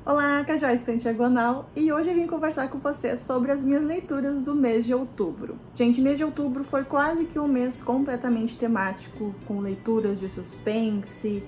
Olá, Cajó Estante Diagonal, e hoje eu vim conversar com você sobre as minhas leituras do mês de outubro. Gente, mês de outubro foi quase que um mês completamente temático, com leituras de suspense,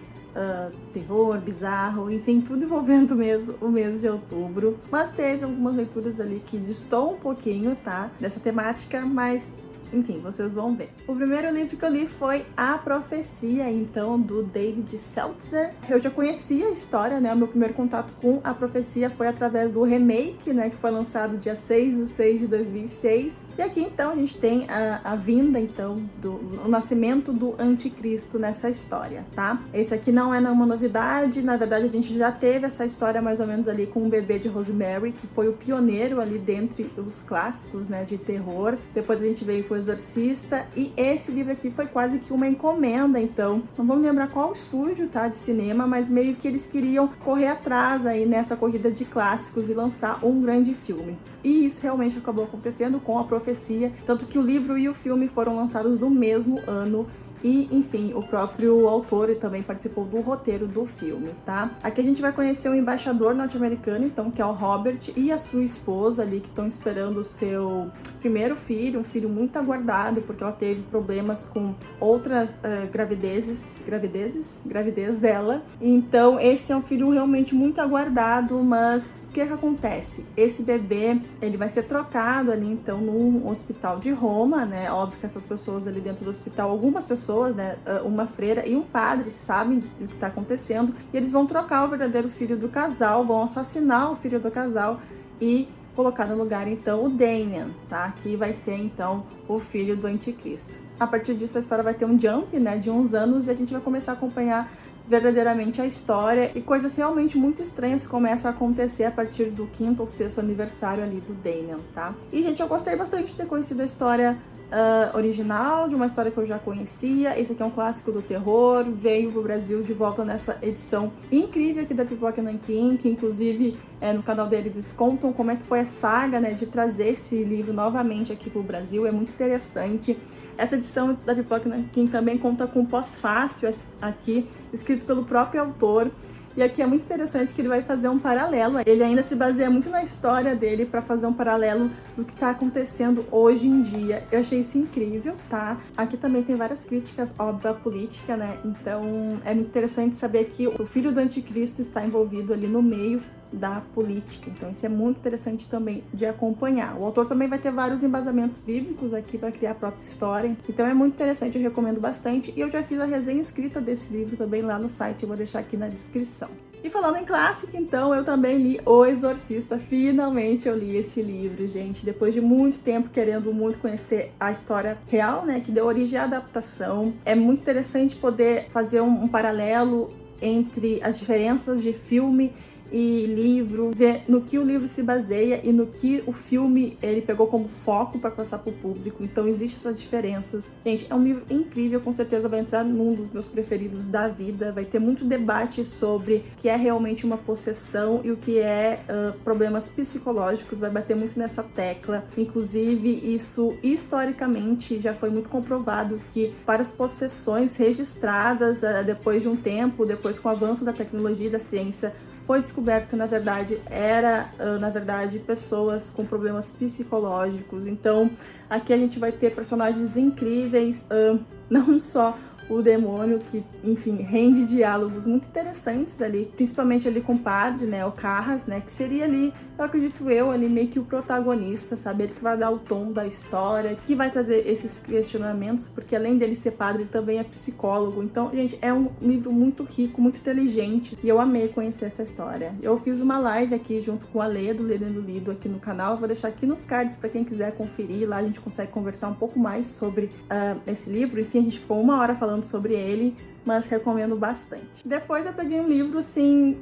terror, bizarro, enfim, tudo envolvendo mesmo o mês de outubro. Mas teve algumas leituras ali que destoam um pouquinho, tá, dessa temática, mas enfim, vocês vão ver. O primeiro livro que eu li foi A Profecia, então, do David Seltzer. Eu já conhecia a história, né? O meu primeiro contato com A Profecia foi através do remake, né? Que foi lançado dia 6/6/2006. E aqui, então, a gente tem a vinda, então, o nascimento do anticristo nessa história, tá? Esse aqui não é uma novidade. Na verdade, a gente já teve essa história mais ou menos ali com o Bebê de Rosemary, que foi o pioneiro ali dentre os clássicos, né? De terror. Depois a gente veio com Exorcista, e esse livro aqui foi quase que uma encomenda, então não vamos lembrar qual estúdio, tá, de cinema, mas meio que eles queriam correr atrás aí nessa corrida de clássicos e lançar um grande filme. E isso realmente acabou acontecendo com A Profecia, tanto que o livro e o filme foram lançados no mesmo ano. E, enfim, o próprio autor também participou do roteiro do filme, tá? Aqui a gente vai conhecer o embaixador norte-americano, então, que é o Robert, e a sua esposa ali, que estão esperando o seu primeiro filho, um filho muito aguardado, porque ela teve problemas com outras gravidez dela. Então, esse é um filho realmente muito aguardado, mas o que acontece? Esse bebê, ele vai ser trocado ali, então, num hospital de Roma, né? Óbvio que essas pessoas ali dentro do hospital, algumas pessoas, né, uma freira e um padre sabem do que está acontecendo, e eles vão trocar o verdadeiro filho do casal, vão assassinar o filho do casal e colocar no lugar então o Damien, tá? Que vai ser então o filho do anticristo. A partir disso a história vai ter um jump, né, de uns anos, e a gente vai começar a acompanhar verdadeiramente a história, e coisas realmente muito estranhas começam a acontecer a partir do 5º ou 6º aniversário ali do Damien, tá? E, gente, eu gostei bastante de ter conhecido a história original, de uma história que eu já conhecia. Esse aqui é um clássico do terror, veio pro Brasil de volta nessa edição incrível aqui da Pipoca Nanquim, que inclusive no canal dele eles contam como é que foi a saga, né, de trazer esse livro novamente aqui pro Brasil. É muito interessante. Essa edição da Pipoca Nanquim também conta com pós-fácil aqui, escrito pelo próprio autor. E aqui é muito interessante que ele vai fazer um paralelo. Ele ainda se baseia muito na história dele para fazer um paralelo do que está acontecendo hoje em dia. Eu achei isso incrível, tá? Aqui também tem várias críticas, óbvio, à política, né? Então é muito interessante saber que o filho do anticristo está envolvido ali no meio da política. Então isso é muito interessante também de acompanhar. O autor também vai ter vários embasamentos bíblicos aqui para criar a própria história. Então é muito interessante, eu recomendo bastante. E eu já fiz a resenha escrita desse livro também lá no site, eu vou deixar aqui na descrição. E falando em clássico, então, eu também li O Exorcista. Finalmente eu li esse livro, gente. Depois de muito tempo querendo muito conhecer a história real, né, que deu origem à adaptação. É muito interessante poder fazer um paralelo entre as diferenças de filme e livro, ver no que o livro se baseia e no que o filme ele pegou como foco para passar para o público. Então existem essas diferenças. Gente, é um livro incrível, com certeza vai entrar num dos meus preferidos da vida. Vai ter muito debate sobre o que é realmente uma possessão e o que é problemas psicológicos, vai bater muito nessa tecla. Inclusive, isso historicamente já foi muito comprovado que para as possessões registradas depois de um tempo, depois com o avanço da tecnologia e da ciência, foi descoberto que, na verdade, pessoas com problemas psicológicos. Então, aqui a gente vai ter personagens incríveis, não só o demônio, que, enfim, rende diálogos muito interessantes ali, principalmente ali com o padre, né, o Carras, né, que seria ali, eu acredito ali meio que o protagonista, sabe, ele que vai dar o tom da história, que vai trazer esses questionamentos, porque além dele ser padre, ele também é psicólogo. Então, gente, é um livro muito rico, muito inteligente, e eu amei conhecer essa história. Eu fiz uma live aqui junto com a Lê, do Lendo Lido, aqui no canal, eu vou deixar aqui nos cards para quem quiser conferir, lá a gente consegue conversar um pouco mais sobre esse livro. Enfim, a gente ficou 1 hora falando sobre ele, mas recomendo bastante. Depois eu peguei um livro assim,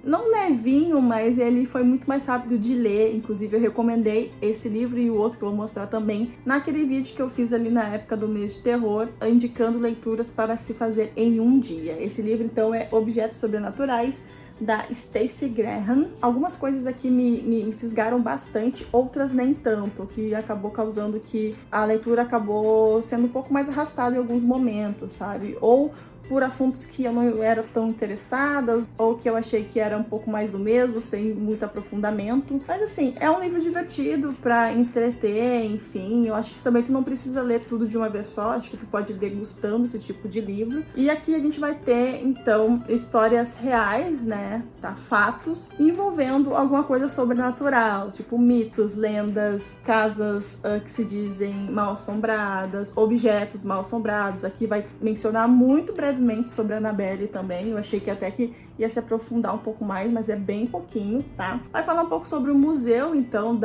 não levinho, mas ele foi muito mais rápido de ler. Inclusive eu recomendei esse livro e o outro que eu vou mostrar também naquele vídeo que eu fiz ali na época do mês de terror, indicando leituras para se fazer em um dia. Esse livro então é Objetos Sobrenaturais, da Stacey Graham. Algumas coisas aqui me fisgaram bastante, outras nem tanto, que acabou causando que a leitura acabou sendo um pouco mais arrastada em alguns momentos, sabe? Ou por assuntos que eu não era tão interessada, ou que eu achei que era um pouco mais do mesmo, sem muito aprofundamento. Mas assim, é um livro divertido pra entreter, enfim. Eu acho que também tu não precisa ler tudo de uma vez só, acho que tu pode ler gostando desse tipo de livro. E aqui a gente vai ter, então, histórias reais, né, tá? Fatos, envolvendo alguma coisa sobrenatural, tipo mitos, lendas, casas que se dizem mal-assombradas, objetos mal-assombrados. Aqui vai mencionar muito brevemente sobre a Annabelle também. Eu achei que até que ia se aprofundar um pouco mais, mas é bem pouquinho, tá? Vai falar um pouco sobre o museu, então,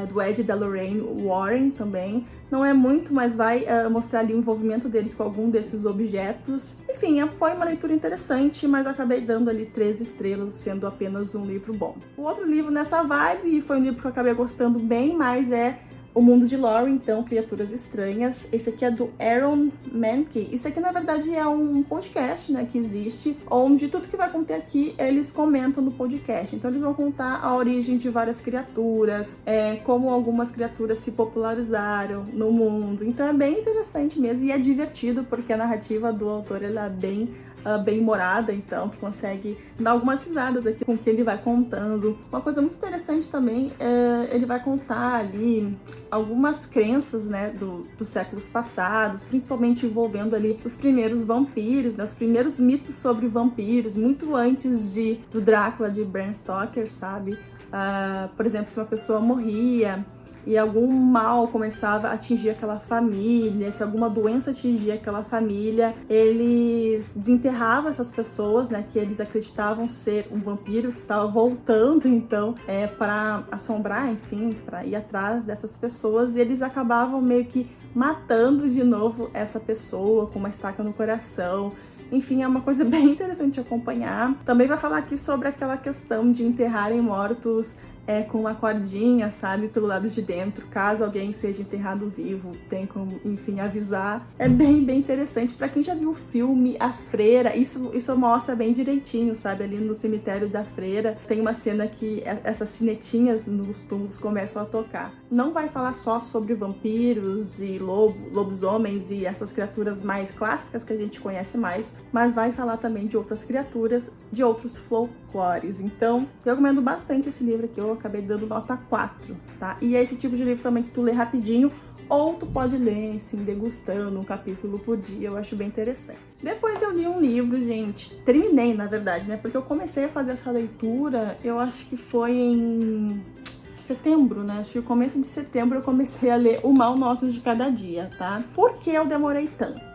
do Ed e da Lorraine Warren também. Não é muito, mas vai mostrar ali o envolvimento deles com algum desses objetos. Enfim, foi uma leitura interessante, mas eu acabei dando ali 3 estrelas, sendo apenas um livro bom. O outro livro nessa vibe, e foi um livro que eu acabei gostando bem mais, é O Mundo de Laurie, então, Criaturas Estranhas. Esse aqui é do Aaron Mahnke. Isso aqui, na verdade, é um podcast, né, que existe, onde tudo que vai conter aqui, eles comentam no podcast. Então, eles vão contar a origem de várias criaturas, como algumas criaturas se popularizaram no mundo. Então, é bem interessante mesmo, e é divertido, porque a narrativa do autor, ela é bem humorada, então tu consegue dar algumas risadas aqui com o que ele vai contando. Uma coisa muito interessante também, ele vai contar ali algumas crenças, né, dos séculos passados, principalmente envolvendo ali os primeiros vampiros, né, os primeiros mitos sobre vampiros, muito antes do Drácula de Bram Stoker, sabe? Por exemplo, se uma pessoa morria e algum mal começava a atingir aquela família, se alguma doença atingia aquela família, eles desenterravam essas pessoas, né, que eles acreditavam ser um vampiro que estava voltando, então, para assombrar, enfim, para ir atrás dessas pessoas, e eles acabavam meio que matando de novo essa pessoa com uma estaca no coração. Enfim, é uma coisa bem interessante de acompanhar. Também vai falar aqui sobre aquela questão de enterrarem mortos com uma cordinha, sabe, pelo lado de dentro, caso alguém seja enterrado vivo, tem como, enfim, avisar. É bem interessante. Pra quem já viu o filme A Freira, isso mostra bem direitinho, sabe, ali no cemitério da Freira, tem uma cena que essas sinetinhas nos túmulos começam a tocar. Não vai falar só sobre vampiros e lobisomens e essas criaturas mais clássicas que a gente conhece mais, mas vai falar também de outras criaturas, de outros folclores. Então, eu recomendo bastante esse livro aqui. Eu acabei dando nota 4, tá? E é esse tipo de livro também que tu lê rapidinho, ou tu pode ler, assim, degustando um capítulo por dia. Eu acho bem interessante. Depois eu li um livro, gente, terminei, na verdade, né? Porque eu comecei a fazer essa leitura, eu acho que foi em setembro, né? Acho que no começo de setembro eu comecei a ler O Mal Nosso de Cada Dia, tá? Por que eu demorei tanto?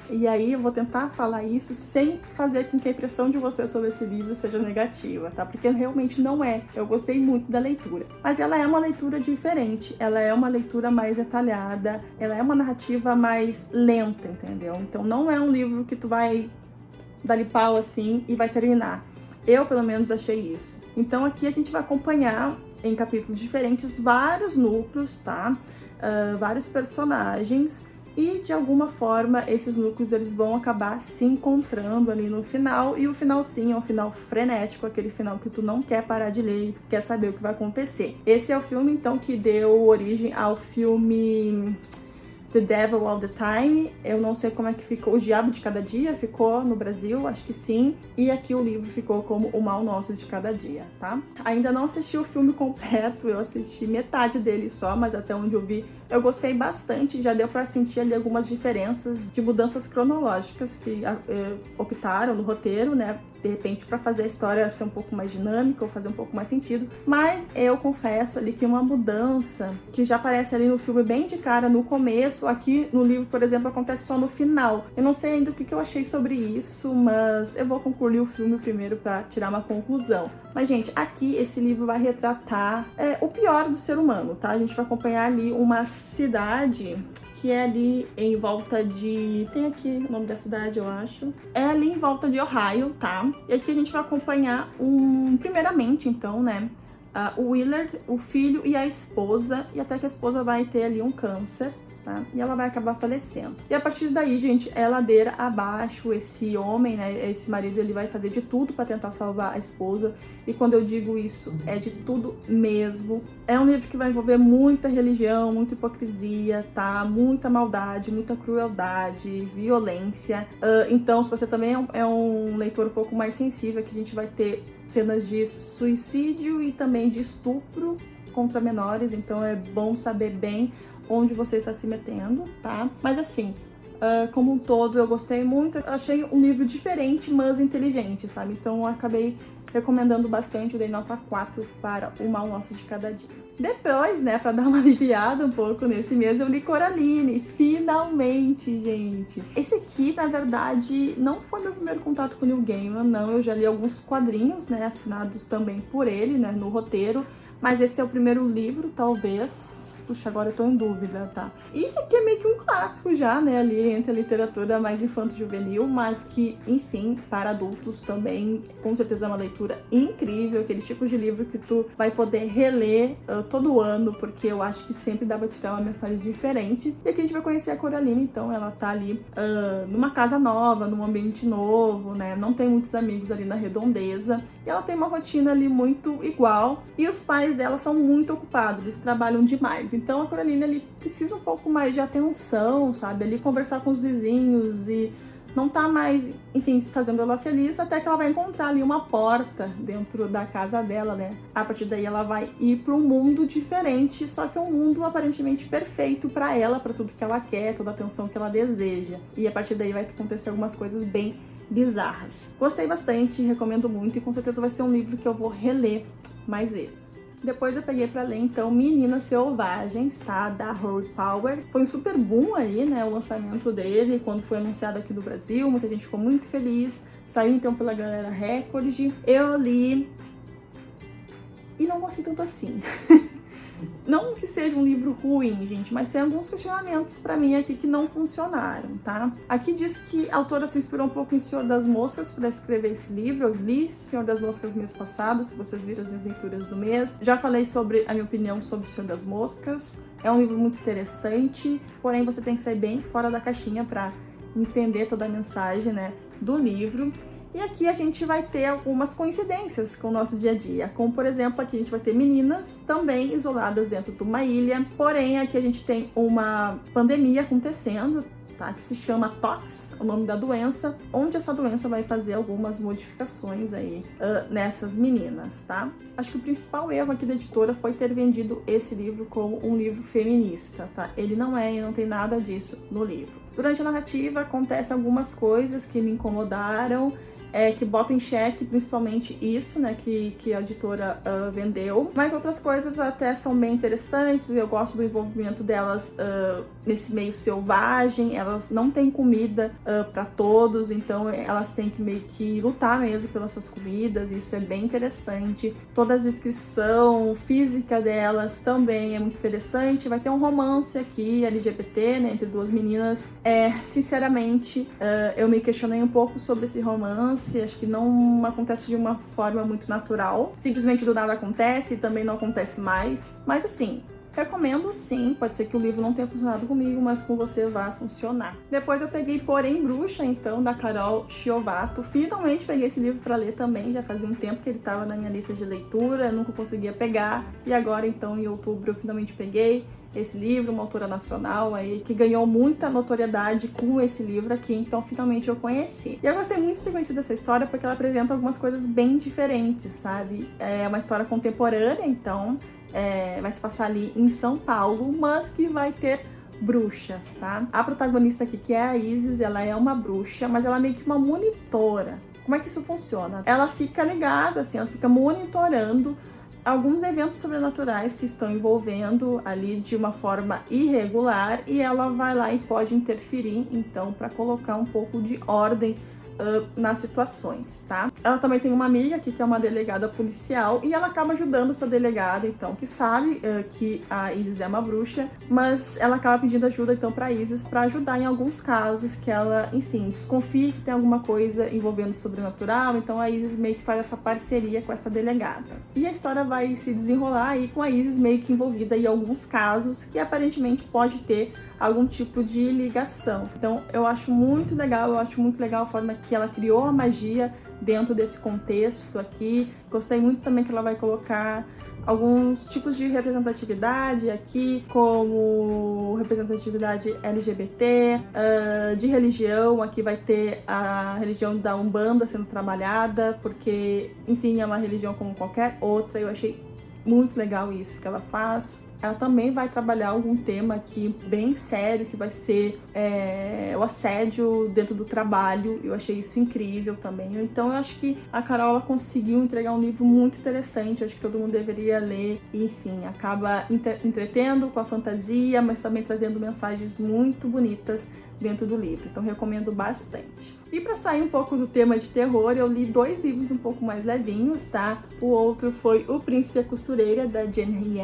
E aí eu vou tentar falar isso sem fazer com que a impressão de você sobre esse livro seja negativa, tá? Porque realmente não é. Eu gostei muito da leitura. Mas ela é uma leitura diferente. Ela é uma leitura mais detalhada. Ela é uma narrativa mais lenta, entendeu? Então não é um livro que tu vai dar-lhe pau assim e vai terminar. Eu, pelo menos, achei isso. Então aqui a gente vai acompanhar em capítulos diferentes vários núcleos, tá? Vários personagens. E, de alguma forma, esses núcleos eles vão acabar se encontrando ali no final. E o final, sim, é um final frenético, aquele final que tu não quer parar de ler e tu quer saber o que vai acontecer. Esse é o filme, então, que deu origem ao filme The Devil All the Time. Eu não sei como é que ficou. O Diabo de Cada Dia ficou no Brasil, acho que sim. E aqui o livro ficou como O Mal Nosso de Cada Dia, tá? Ainda não assisti o filme completo, eu assisti metade dele só, mas até onde eu vi, eu gostei bastante. Já deu pra sentir ali algumas diferenças de mudanças cronológicas que optaram no roteiro, né? De repente, pra fazer a história ser um pouco mais dinâmica ou fazer um pouco mais sentido. Mas eu confesso ali que uma mudança que já aparece ali no filme bem de cara no começo, aqui no livro, por exemplo, acontece só no final. Eu não sei ainda o que eu achei sobre isso, mas eu vou concluir o filme primeiro pra tirar uma conclusão. Mas, gente, aqui esse livro vai retratar o pior do ser humano, tá? A gente vai acompanhar ali uma cidade que é ali em volta de... Tem aqui o nome da cidade, eu acho. É ali em volta de Ohio, tá? E aqui a gente vai acompanhar primeiramente, então, né? O Willard, o filho e a esposa. E até que a esposa vai ter ali um câncer. tá? E ela vai acabar falecendo. E a partir daí, gente, é ladeira abaixo. Esse homem, né, esse marido, ele vai fazer de tudo para tentar salvar a esposa. E quando eu digo isso, é de tudo mesmo. É um livro que vai envolver muita religião, muita hipocrisia, tá? Muita maldade, muita crueldade, violência. Então, se você também é um leitor um pouco mais sensível, que a gente vai ter cenas de suicídio e também de estupro contra menores, então é bom saber bem onde você está se metendo, tá? Mas assim, como um todo, eu gostei muito. Achei um livro diferente, mas inteligente, sabe? Então eu acabei recomendando bastante, eu dei nota 4 para O Mal Nosso de Cada Dia. Depois, né, pra dar uma aliviada um pouco nesse mês, eu li Coraline, finalmente, gente. Esse aqui, na verdade, não foi meu primeiro contato com o Neil Gaiman, não. Eu já li alguns quadrinhos, né, assinados também por ele, né, no roteiro. Mas esse é o primeiro livro, talvez. Puxa, agora eu tô em dúvida, tá? Isso aqui é meio que um clássico já, né? Ali entre a literatura mais infanto-juvenil, mas que, enfim, para adultos também, com certeza é uma leitura incrível. Aquele tipo de livro que tu vai poder reler todo ano, porque eu acho que sempre dá pra tirar uma mensagem diferente. E aqui a gente vai conhecer a Coraline, então ela tá ali numa casa nova, num ambiente novo, né? Não tem muitos amigos ali na redondeza. E ela tem uma rotina ali muito igual. E os pais dela são muito ocupados, eles trabalham demais. Então a Coraline ali precisa um pouco mais de atenção, sabe? Ali conversar com os vizinhos e não tá mais, enfim, fazendo ela feliz, até que ela vai encontrar ali uma porta dentro da casa dela, né? A partir daí ela vai ir para um mundo diferente, só que é um mundo aparentemente perfeito para ela, para tudo que ela quer, toda a atenção que ela deseja. E a partir daí vai acontecer algumas coisas bem bizarras. Gostei bastante, recomendo muito e com certeza vai ser um livro que eu vou reler mais vezes. Depois eu peguei pra ler, então, Meninas Selvagens, tá? Da Rory Power. Foi um super boom aí, né? O lançamento dele, quando foi anunciado aqui no Brasil. Muita gente ficou muito feliz. Saiu, então, pela Galera Record. Eu li e não gostei tanto assim. Não que seja um livro ruim, gente, mas tem alguns questionamentos pra mim aqui que não funcionaram, tá? Aqui diz que a autora se inspirou um pouco em Senhor das Moscas para escrever esse livro. Eu li Senhor das Moscas no mês passado, se vocês viram as minhas leituras do mês. Já falei sobre a minha opinião sobre Senhor das Moscas. É um livro muito interessante, porém você tem que sair bem fora da caixinha pra entender toda a mensagem, né, do livro. E aqui a gente vai ter algumas coincidências com o nosso dia a dia, como por exemplo, aqui a gente vai ter meninas também isoladas dentro de uma ilha, porém aqui a gente tem uma pandemia acontecendo, tá? Que se chama Tox, o nome da doença, onde essa doença vai fazer algumas modificações aí nessas meninas, tá? Acho que o principal erro aqui da editora foi ter vendido esse livro como um livro feminista, tá? Ele não é e não tem nada disso no livro. Durante a narrativa acontecem algumas coisas que me incomodaram, que bota em xeque principalmente isso, né, que a editora vendeu. Mas outras coisas até são bem interessantes, eu gosto do envolvimento delas nesse meio selvagem. Elas não têm comida para todos, então elas têm que meio que lutar mesmo pelas suas comidas, isso é bem interessante. Toda a descrição física delas também é muito interessante. Vai ter um romance aqui, LGBT, né, entre duas meninas. Sinceramente, eu me questionei um pouco sobre esse romance. Acho que não acontece de uma forma muito natural. Simplesmente do nada acontece e também não acontece mais. Mas assim, recomendo sim, pode ser que o livro não tenha funcionado comigo, mas com você vai funcionar. Depois eu peguei Porém Bruxa, então, da Carol Chiovato. Finalmente peguei esse livro para ler também, já fazia um tempo que ele estava na minha lista de leitura, nunca conseguia pegar. E agora, então, em outubro, eu finalmente peguei esse livro, uma autora nacional aí, que ganhou muita notoriedade com esse livro aqui, então finalmente eu conheci. E eu gostei muito de ter conhecido essa história porque ela apresenta algumas coisas bem diferentes, sabe? É uma história contemporânea, então vai se passar ali em São Paulo, mas que vai ter bruxas, tá? A protagonista aqui, que é a Isis, ela é uma bruxa, mas ela é meio que uma monitora. Como é que isso funciona? Ela fica ligada, assim, ela fica monitorando alguns eventos sobrenaturais que estão envolvendo ali de uma forma irregular e ela vai lá e pode interferir, então, para colocar um pouco de ordem nas situações, tá? Ela também tem uma amiga aqui que é uma delegada policial e ela acaba ajudando essa delegada, então, que sabe que a Isis é uma bruxa, mas ela acaba pedindo ajuda, então, pra Isis pra ajudar em alguns casos que ela, enfim, desconfia que tem alguma coisa envolvendo o sobrenatural, então a Isis meio que faz essa parceria com essa delegada. E a história vai se desenrolar aí com a Isis meio que envolvida em alguns casos que aparentemente pode ter algum tipo de ligação. Então eu acho muito legal a forma que ela criou a magia dentro desse contexto aqui. Gostei muito também que ela vai colocar alguns tipos de representatividade aqui, como representatividade LGBT, de religião. Aqui vai ter a religião da Umbanda sendo trabalhada, porque, enfim, é uma religião como qualquer outra. Eu achei muito legal isso que ela faz. Ela também vai trabalhar algum tema aqui bem sério, que vai ser o assédio dentro do trabalho. Eu achei isso incrível também. Então eu acho que a Carol ela conseguiu entregar um livro muito interessante. Eu acho que todo mundo deveria ler. Enfim, acaba entretendo com a fantasia, mas também trazendo mensagens muito bonitas dentro do livro. Então recomendo bastante. E para sair um pouco do tema de terror, eu li 2 livros um pouco mais levinhos, tá? O outro foi O Príncipe e a Costureira, da Jane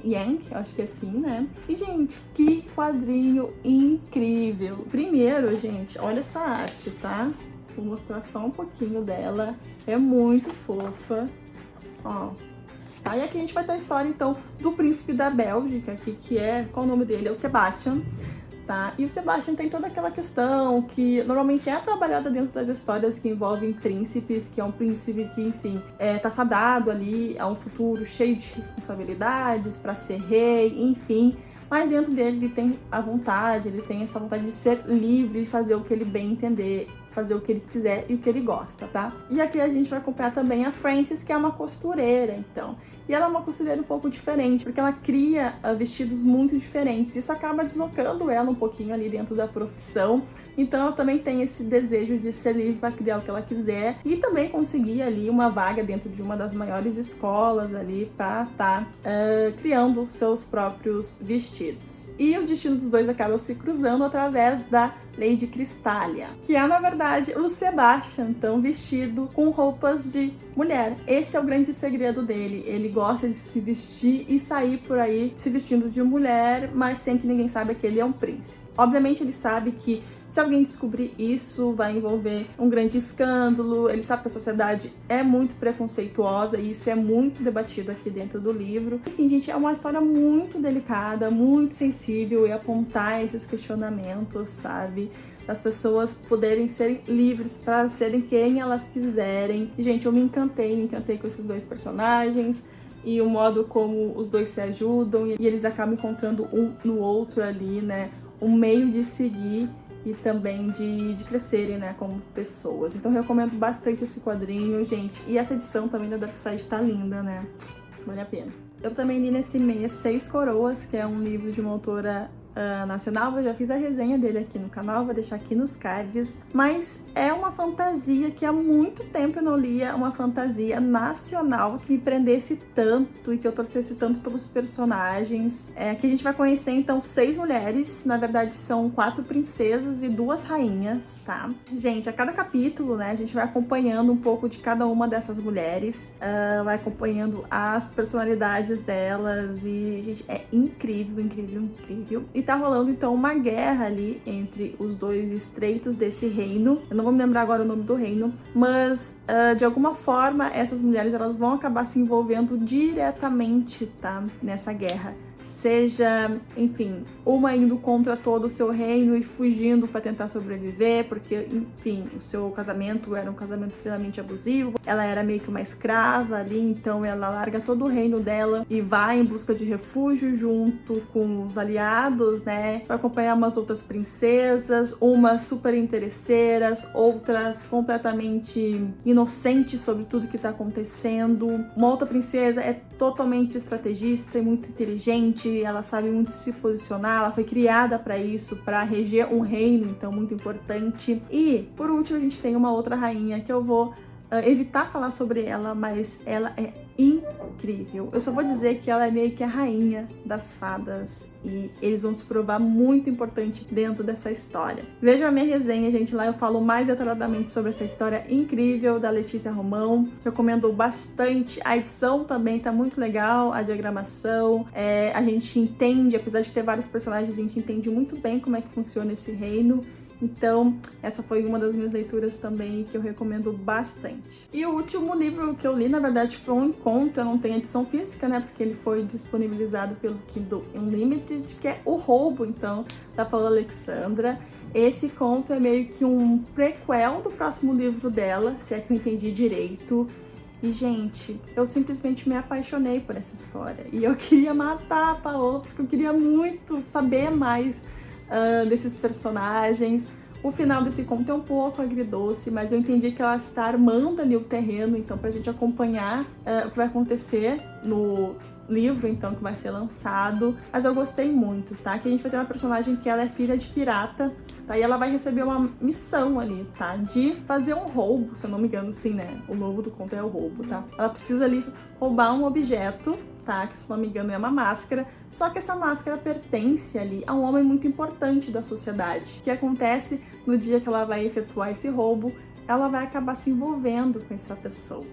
Yang, eu acho que é assim, né? E, gente, que quadrinho incrível! Primeiro, gente, olha essa arte, tá? Vou mostrar só um pouquinho dela. É muito fofa. Ó. Tá? E aqui a gente vai ter a história, então, do príncipe da Bélgica, aqui, que é... Qual o nome dele? É o Sebastian. Tá? E o Sebastian tem toda aquela questão que normalmente é trabalhada dentro das histórias que envolvem príncipes, que é um príncipe que, enfim, tá fadado ali a um futuro cheio de responsabilidades para ser rei, enfim. Mas dentro dele ele tem a vontade, ele tem essa vontade de ser livre, de fazer o que ele bem entender, fazer o que ele quiser e o que ele gosta, tá? E aqui a gente vai acompanhar também a Frances, que é uma costureira, então. E ela é uma costureira um pouco diferente, porque ela cria vestidos muito diferentes. Isso acaba deslocando ela um pouquinho ali dentro da profissão. Então ela também tem esse desejo de ser livre para criar o que ela quiser e também conseguir ali uma vaga dentro de uma das maiores escolas ali para estar criando seus próprios vestidos. E o destino dos dois acaba se cruzando através da Lady Cristália, que é, na verdade, o Sebastian, então vestido com roupas de mulher. Esse é o grande segredo dele. Ele gosta de se vestir e sair por aí se vestindo de mulher, mas sem que ninguém saiba que ele é um príncipe. Obviamente ele sabe que se alguém descobrir isso vai envolver um grande escândalo. Ele sabe que a sociedade é muito preconceituosa e isso é muito debatido aqui dentro do livro. Enfim, gente, é uma história muito delicada, muito sensível e apontar esses questionamentos, sabe? Das pessoas poderem serem livres para serem quem elas quiserem. Gente, eu me encantei com esses dois personagens e o modo como os dois se ajudam e eles acabam encontrando um no outro ali, né? Um meio de seguir e também de crescerem, né, como pessoas. Então eu recomendo bastante esse quadrinho, gente. E essa edição também da Dark Side tá linda, né? Vale a pena. Eu também li nesse mês 6 Coroas, que é um livro de uma autora nacional. Eu já fiz a resenha dele aqui no canal, vou deixar aqui nos cards. Mas é uma fantasia que há muito tempo eu não lia, uma fantasia nacional que me prendesse tanto e que eu torcesse tanto pelos personagens. Aqui a gente vai conhecer então 6 mulheres, na verdade são 4 princesas e 2 rainhas, tá? Gente, a cada capítulo, né, a gente vai acompanhando um pouco de cada uma dessas mulheres, vai acompanhando as personalidades delas e, gente, é incrível, incrível, incrível. E tá rolando então uma guerra ali entre os dois estreitos desse reino. Eu não vou me lembrar agora o nome do reino, mas de alguma forma essas mulheres elas vão acabar se envolvendo diretamente, tá, nessa guerra. Seja, enfim, uma indo contra todo o seu reino e fugindo para tentar sobreviver, porque, enfim, o seu casamento era um casamento extremamente abusivo. Ela era meio que uma escrava ali, então ela larga todo o reino dela e vai em busca de refúgio junto com os aliados, né? Vai acompanhar umas outras princesas, umas super interesseiras, outras completamente inocentes sobre tudo que tá acontecendo. Uma outra princesa é totalmente estrategista e muito inteligente. Ela sabe muito se posicionar, ela foi criada para isso, para reger um reino, então muito importante. E, por último, a gente tem uma outra rainha que eu vou evitar falar sobre ela, mas ela é incrível. Eu só vou dizer que ela é meio que a rainha das fadas e eles vão se provar muito importante dentro dessa história. Vejam a minha resenha, gente, lá eu falo mais detalhadamente sobre essa história incrível da Letícia Romão. Recomendo bastante, a edição também tá muito legal, a diagramação, a gente entende, apesar de ter vários personagens, a gente entende muito bem como é que funciona esse reino. Então, essa foi uma das minhas leituras também que eu recomendo bastante. E o último livro que eu li, na verdade, foi um conto, eu não tenho edição física, né? Porque ele foi disponibilizado pelo Kindle Unlimited, que é O Roubo, então, da Paula Alexandra. Esse conto é meio que um prequel do próximo livro dela, se é que eu entendi direito. E, gente, eu simplesmente me apaixonei por essa história. E eu queria matar a Paola, porque eu queria muito saber mais desses personagens. O final desse conto é um pouco agridoce, mas eu entendi que ela está armando ali o terreno, então pra gente acompanhar o que vai acontecer no livro, então, que vai ser lançado. Mas eu gostei muito, tá? Que a gente vai ter uma personagem que ela é filha de pirata, tá? E ela vai receber uma missão ali, tá? De fazer um roubo, se eu não me engano, sim, né? O novo do conto é o roubo, tá? Ela precisa ali roubar um objeto, tá? Que, se não me engano, é uma máscara. Só que essa máscara pertence ali a um homem muito importante da sociedade. O que acontece no dia que ela vai efetuar esse roubo, ela vai acabar se envolvendo com essa pessoa.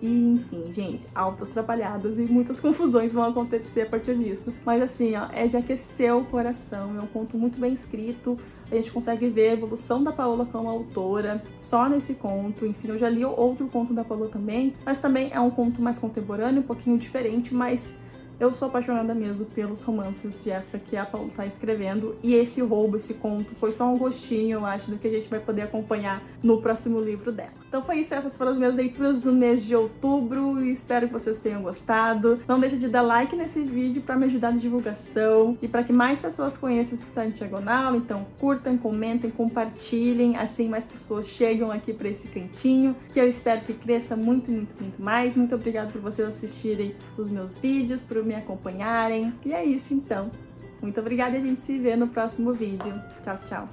E, enfim, gente, altas atrapalhadas e muitas confusões vão acontecer a partir disso. Mas assim, ó, é de aquecer o coração. É um conto muito bem escrito. A gente consegue ver a evolução da Paola como autora só nesse conto. Enfim, eu já li outro conto da Paola também, mas também é um conto mais contemporâneo, um pouquinho diferente, mas eu sou apaixonada mesmo pelos romances de época que a Paola está escrevendo. E esse roubo, esse conto, foi só um gostinho, eu acho, do que a gente vai poder acompanhar no próximo livro dela. Então foi isso, essas foram as minhas leituras do mês de outubro e espero que vocês tenham gostado. Não deixe de dar like nesse vídeo para me ajudar na divulgação e para que mais pessoas conheçam o Estudante Diagonal. Então curtam, comentem, compartilhem, assim mais pessoas chegam aqui para esse cantinho, que eu espero que cresça muito, muito, muito mais. Muito obrigada por vocês assistirem os meus vídeos, por me acompanharem. E é isso então. Muito obrigada e a gente se vê no próximo vídeo. Tchau, tchau!